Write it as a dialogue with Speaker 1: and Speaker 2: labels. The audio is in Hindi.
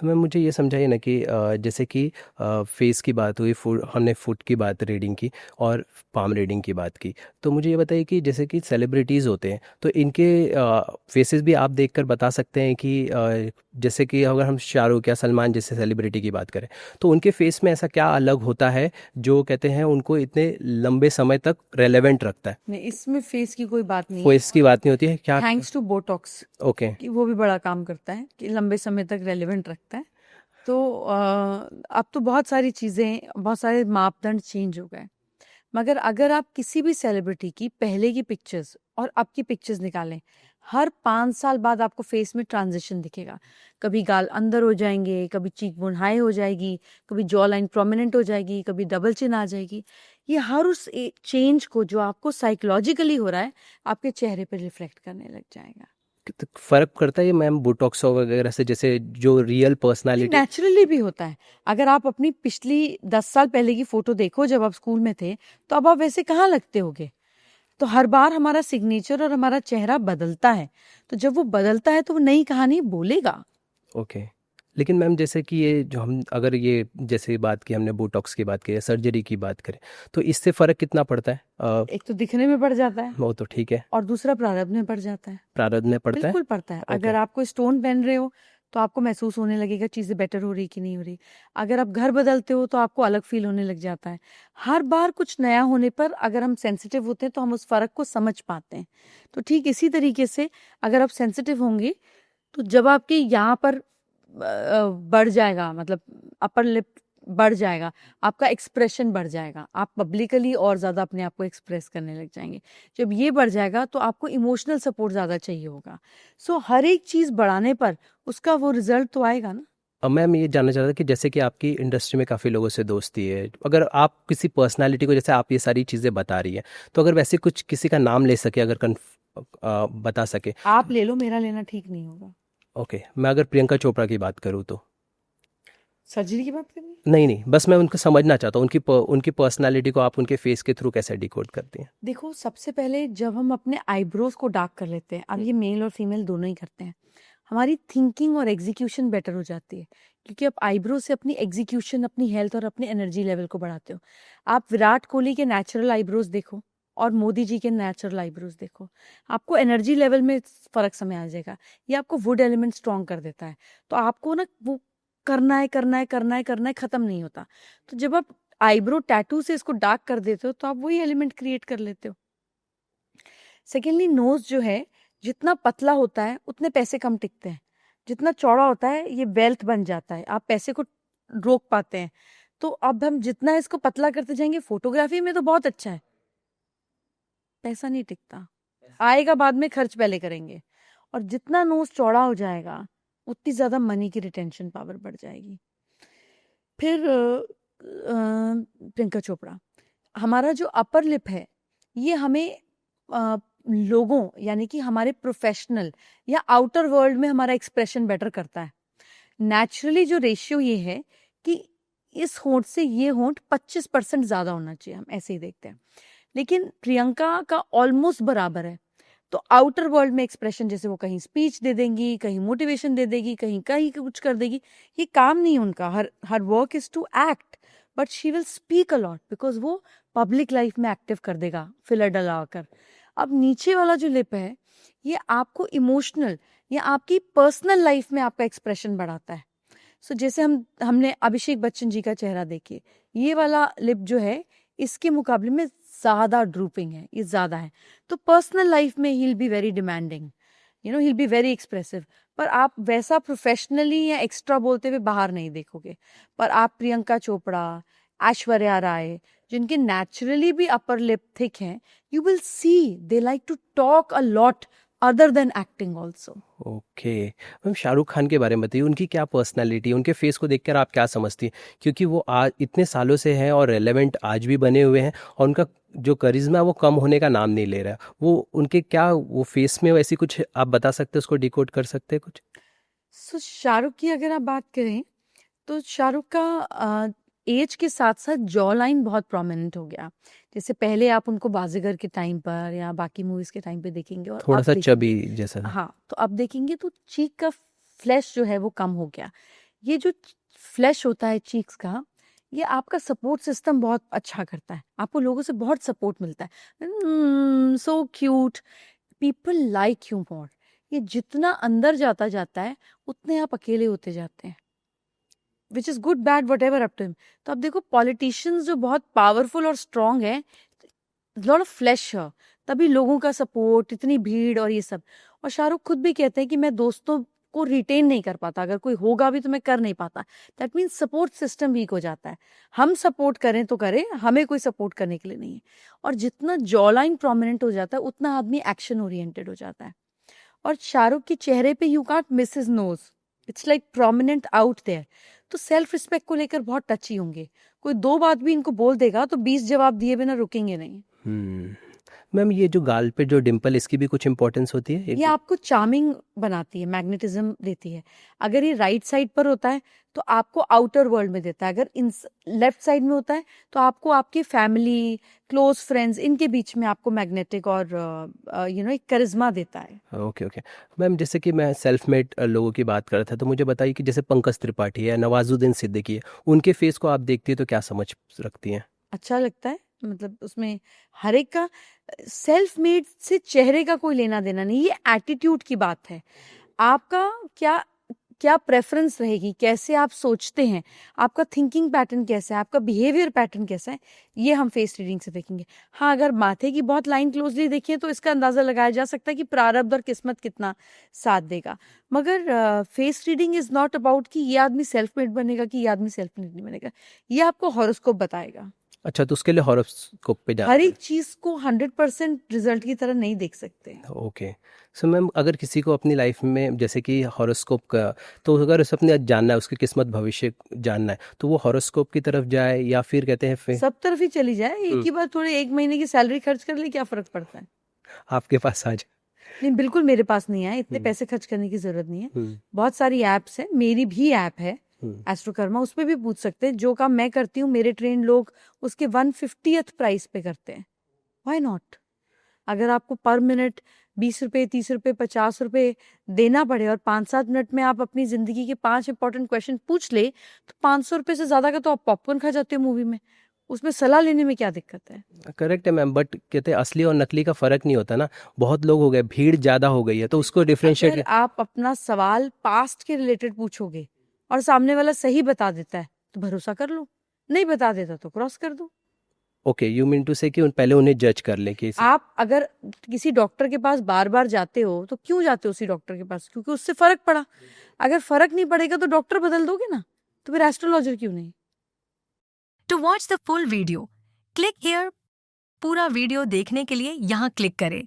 Speaker 1: तो मैम मुझे ये समझाइए ना कि जैसे कि फेस की बात हुई, हमने फुट की बात रीडिंग की और पाम रीडिंग की बात की। तो मुझे ये बताइए कि जैसे कि सेलिब्रिटीज़ होते हैं तो इनके फेसेस भी आप देखकर बता सकते हैं कि जैसे कि अगर हम शाहरुख या सलमान जैसे सेलिब्रिटी की बात करें तो उनके फेस में ऐसा क्या अलग होता है जो कहते हैं उनको इतने लंबे समय तक रेलेवेंट रखता है?
Speaker 2: नहीं, इसमें फेस की कोई बात नहीं है।
Speaker 1: फेस की बात नहीं होती है क्या?
Speaker 2: Thanks to botox
Speaker 1: okay.
Speaker 2: कि वो भी बड़ा काम करता है कि लंबे समय तक रेलेवेंट रखता है। तो अब तो बहुत सारी चीज़ें, बहुत सारे मापदंड चेंज हो गए। मगर अगर आप किसी भी सेलिब्रिटी की पहले की पिक्चर्स और अब की पिक्चर्स निकालें, हर 5 साल बाद आपको फेस में ट्रांजिशन दिखेगा। कभी गाल अंदर हो जाएंगे, कभी चीक बोन हाई हो जाएगी, कभी जॉ लाइन प्रोमिनेंट हो जाएगी, कभी डबल चिन आ जाएगी। ये हर उस चेंज को जो आपको साइकोलॉजिकली हो रहा है, आपके चेहरे पर रिफ्लेक्ट करने लग जाएगा।
Speaker 1: तो फर्क करता है ये मैम बोटॉक्स वगैरह से, जैसे जो रियल पर्सनालिटी?
Speaker 2: नेचुरली भी होता है। अगर आप अपनी पिछली 10 साल पहले की फोटो देखो जब आप स्कूल में थे, तो अब आप वैसे कहाँ लगते होगे? तो हर बार हमारा सिग्नेचर और हमारा चेहरा बदलता है। तो जब वो बदलता है तो वो नई कहानी बोलेगा।
Speaker 1: ओके। लेकिन मैम जैसे कि ये जो हम अगर ये जैसे बात की हमने बोटॉक्स की बात की, सर्जरी की बात करें, तो इससे फ़र्क कितना पड़ता है?
Speaker 2: एक तो दिखने में पड़ जाता है
Speaker 1: वो तो ठीक है।
Speaker 2: और दूसरा प्रारब्ध में पड़ जाता है।
Speaker 1: प्रारब्ध में पड़ता है।
Speaker 2: बिल्कुल पड़ता है।
Speaker 1: ओके।
Speaker 2: अगर आप कोई स्टोन पहन रहे हो तो आपको महसूस होने लगेगा चीज़ें बेटर हो रही कि नहीं हो रही। अगर आप घर बदलते हो तो आपको अलग फील होने लग जाता है। हर बार कुछ नया होने पर अगर हम सेंसिटिव होते हैं तो हम उस फर्क को समझ पाते हैं। तो ठीक इसी तरीके से अगर आप सेंसिटिव होंगे तो जब आपके यहाँ पर बढ़ जाएगा, मतलब अपर लिप बढ़ जाएगा, आपका एक्सप्रेशन बढ़ जाएगा, आप पब्लिकली और ज़्यादा अपने आप को एक्सप्रेस करने लग जाएंगे। जब ये बढ़ जाएगा तो आपको इमोशनल सपोर्ट ज़्यादा चाहिए होगा। सो हर एक चीज़ बढ़ाने पर उसका वो रिजल्ट तो आएगा ना।
Speaker 1: अब मैम ये जानना चाह रहा था कि जैसे कि आपकी इंडस्ट्री में काफ़ी लोगों से दोस्ती है, अगर आप किसी पर्सनालिटी को, जैसे आप ये सारी चीज़ें बता रही हैं, तो अगर वैसे कुछ किसी का नाम ले सके, अगर बता सके।
Speaker 2: आप ले लो, मेरा लेना ठीक नहीं होगा।
Speaker 1: ओके, मैं अगर प्रियंका चोपड़ा की बात करूँ तो?
Speaker 2: सर्जरी की बात करनी है?
Speaker 1: नहीं नहीं, बस मैं उनको समझना चाहता हूँ, उनकी पर्सनालिटी को आप उनके फेस के थ्रू कैसे डिकोड करती हैं?
Speaker 2: देखो, सबसे पहले जब हम अपने आईब्रोज को डार्क कर लेते हैं, अब ये मेल और फीमेल दोनों ही करते हैं, हमारी थिंकिंग और एग्जीक्यूशन बेटर हो जाती है। क्योंकि आप आईब्रो से अपनी एग्जीक्यूशन, अपनी हेल्थ और अपनी एनर्जी लेवल को बढ़ाते हो। आप विराट कोहली के नेचुरल आईब्रोज देखो और मोदी जी के नेचुरल आईब्रोज देखो, आपको एनर्जी लेवल में फर्क समझ आ जाएगा। ये आपको वुड एलिमेंट स्ट्रॉन्ग कर देता है। तो आपको ना वो करना है, करना है, करना है, करना है, खत्म नहीं होता। तो जब आप आईब्रो टैटू से इसको डार्क कर देते हो तो आप वही एलिमेंट क्रिएट कर लेते हो। सेकेंडली, नोज जो है, जितना पतला होता है उतने पैसे कम टिकते हैं। जितना चौड़ा होता है ये वेल्थ बन जाता है, आप पैसे को रोक पाते हैं। तो अब हम जितना इसको पतला करते जाएंगे, फोटोग्राफी में तो बहुत अच्छा है, पैसा नहीं टिकता, आएगा बाद में, खर्च पहले करेंगे। और जितना नोज चौड़ा हो जाएगा उतनी ज्यादा मनी की रिटेंशन पावर बढ़ जाएगी। फिर प्रियंका चोपड़ा, हमारा जो अपर लिप है ये हमें लोगों, यानी कि हमारे प्रोफेशनल या आउटर वर्ल्ड में हमारा एक्सप्रेशन बेटर करता है। नेचुरली जो रेशियो ये है कि इस होंठ से ये होंठ 25% ज्यादा होना चाहिए, हम ऐसे ही देखते हैं। लेकिन प्रियंका का ऑलमोस्ट बराबर है। तो आउटर वर्ल्ड में एक्सप्रेशन, जैसे वो कहीं स्पीच दे देंगी, कहीं मोटिवेशन दे देगी, कहीं कहीं कुछ कर देगी, ये काम नहीं उनका। Her work is to act, but she will speak a lot because वो पब्लिक लाइफ में एक्टिव कर देगा फिलर डलाकर। अब नीचे वाला जो लिप है ये आपको इमोशनल या आपकी पर्सनल लाइफ में आपका एक्सप्रेशन बढ़ाता है। सो जैसे हमने अभिषेक बच्चन जी का चेहरा देखिए, ये वाला लिप जो है इसके मुकाबले में ज्यादा ड्रूपिंग है, ये ज्यादा है। तो पर्सनल लाइफ में he will be very demanding, he will be very expressive. पर आप वैसा प्रोफेशनली या एक्स्ट्रा बोलते हुए बाहर नहीं देखोगे। पर आप प्रियंका चोपड़ा, ऐश्वर्या राय, जिनके नेचुरली भी अपर लिप थिक हैं, you will see they like to talk a lot other than acting also.
Speaker 1: Okay ma'am, Shahrukh Khan के बारे में बताइए, उनकी क्या पर्सनालिटी है? उनके फेस को देखकर आप क्या समझती हैं? क्योंकि वो आज इतने सालों से हैं और रेलेवेंट आज भी बने हुए हैं, और उनका जो करिश्मा है वो कम होने का नाम नहीं ले रहा। वो उनके क्या वो फेस में ऐसी कुछ आप बता सकते हैं, उसको डिकोड कर सकते हैं कुछ?
Speaker 2: सो शाहरुख की अगर आप बात करें तो शाहरुख का एज के साथ साथ जॉ लाइन बहुत प्रोमिनेंट हो गया। जैसे पहले आप उनको बाजीगर के टाइम पर या बाकी मूवीज के टाइम पे देखेंगे और
Speaker 1: थोड़ा
Speaker 2: अब
Speaker 1: सा चबी
Speaker 2: देखेंगे,
Speaker 1: जैसा।
Speaker 2: हाँ, तो अब देखेंगे तो चीक का फ्लैश जो है वो कम हो गया। ये जो फ्लैश होता है चीक्स का, ये आपका सपोर्ट सिस्टम बहुत अच्छा करता है, आपको लोगों से बहुत सपोर्ट मिलता है, so cute, people like you more. ये जितना अंदर जाता जाता है उतने आप अकेले होते जाते हैं, which is good bad whatever up to him. तो अब देखो पॉलिटिशियंस जो बहुत पावरफुल और स्ट्रांग है, लॉट ऑफ फ्लैश है, तभी लोगों का सपोर्ट, इतनी भीड़ और ये सब। और शाहरुख खुद भी कहते हैं कि मैं दोस्तों को रिटेन नहीं कर पाता, अगर कोई होगा भी तो मैं कर नहीं पाता। That means support system weak हो जाता है। हम सपोर्ट करें तो करें, हमें कोई सपोर्ट करने के लिए नहीं है। और जितना जॉ लाइन प्रोमिनेंट हो जाता है उतना आदमी एक्शन ओरिएंटेड हो जाता है। और शाहरुख के चेहरे पे you can't miss his nose, it's like prominent out there. तो सेल्फ रिस्पेक्ट को लेकर बहुत टची होंगे, कोई दो बात भी इनको बोल देगा तो 20 जवाब दिए बिना रुकेंगे नहीं।
Speaker 1: मैम ये जो गाल पे जो डिम्पल, इसकी भी कुछ इंपॉर्टेंस होती है?
Speaker 2: ये आपको चार्मिंग बनाती है, मैग्नेटिज्म देती है। अगर ये राइट साइड पर होता है तो आपको आउटर वर्ल्ड में देता है, अगर इन लेफ्ट साइड में होता है तो आपको आपके फैमिली, क्लोज फ्रेंड्स, इनके बीच में आपको मैग्नेटिक और एक करिश्मा देता है।
Speaker 1: ओके ओके मैम, जैसे कि मैं सेल्फ मेड लोगों की बात कर रहा था, तो मुझे बताइए कि जैसे पंकज त्रिपाठी है, नवाजुद्दीन सिद्दीकी है, उनके फेस को आप देखती है तो क्या समझ रखती हैं?
Speaker 2: अच्छा लगता है, मतलब उसमें हर एक का सेल्फ मेड से चेहरे का कोई लेना देना नहीं, ये एटीट्यूड की बात है। आपका क्या क्या प्रेफरेंस रहेगी, कैसे आप सोचते हैं, आपका थिंकिंग पैटर्न कैसा है, आपका बिहेवियर पैटर्न कैसा है, ये हम फेस रीडिंग से देखेंगे। हाँ, अगर माथे की बहुत लाइन क्लोजली देखिए तो इसका अंदाजा लगाया जा सकता है कि प्रारब्ध और किस्मत कितना साथ देगा। मगर face reading is not about कि ये आदमी सेल्फ मेड बनेगा कि ये आदमी सेल्फ मेड नहीं बनेगा, ये आपको हॉरोस्कोप बताएगा।
Speaker 1: अच्छा, तो उसके लिए हॉरोस्कोप पे जाना
Speaker 2: हर
Speaker 1: है?
Speaker 2: एक चीज को 100% रिजल्ट की तरह नहीं देख सकते।
Speaker 1: ओके। सो मैम, अगर किसी को अपनी लाइफ में जैसे कि हॉरोस्कोप का, तो अगर उसे अपने जानना है, उसकी किस्मत भविष्य जानना है, तो वो हॉरोस्कोप की तरफ जाए या फिर कहते हैं फिर
Speaker 2: सब तरफ ही चली जाए, एक ही बार थोड़े 1 महीने की सैलरी खर्च कर ले, क्या फर्क पड़ता है।
Speaker 1: आपके पास आ जाए?
Speaker 2: नहीं, बिल्कुल मेरे पास नहीं है, इतने पैसे खर्च करने की जरूरत नहीं है। बहुत सारी एप्स है, मेरी भी ऐप है एस्ट्रोकर्मा, उसमें भी पूछ सकते हैं। जो काम मैं करती हूँ मेरे ट्रेन लोग उसके 150th प्राइस पे करते हैं, व्हाई नॉट। अगर आपको पर मिनट 20 रुपए, 30 रुपए, 50 रुपए देना पड़े और 5-7 मिनट में आप अपनी जिंदगी के 5 इंपॉर्टेंट क्वेश्चन पूछ ले, तो 500 रुपए से ज्यादा का तो आप पॉपकॉर्न खा जाते हो मूवी में, उसमें सलाह लेने में क्या दिक्कत है।
Speaker 1: करेक्ट है मैम, बट कहते हैं असली और नकली का फर्क नहीं होता ना, बहुत लोग हो गए, भीड़ ज्यादा हो गई है, तो उसको
Speaker 2: अगर
Speaker 1: डिफरेंशिएट।
Speaker 2: आप अपना सवाल पास्ट के रिलेटेड पूछोगे और सामने वाला सही बता देता है तो भरोसा कर लो, नहीं बता देता तो क्रॉस कर दो।
Speaker 1: ओके, यू मीन टू से कि पहले उन्हें जज कर ले कि
Speaker 2: आप अगर किसी डॉक्टर के पास बार बार जाते हो तो क्यों जाते हो उसी डॉक्टर के पास, क्योंकि उससे फर्क पड़ा। अगर फर्क नहीं पड़ेगा तो डॉक्टर बदल दोगे ना, तो फिर एस्ट्रोलॉजर क्यों नहीं।
Speaker 3: To watch the full video, click here। पूरा वीडियो देखने के लिए यहाँ क्लिक करें।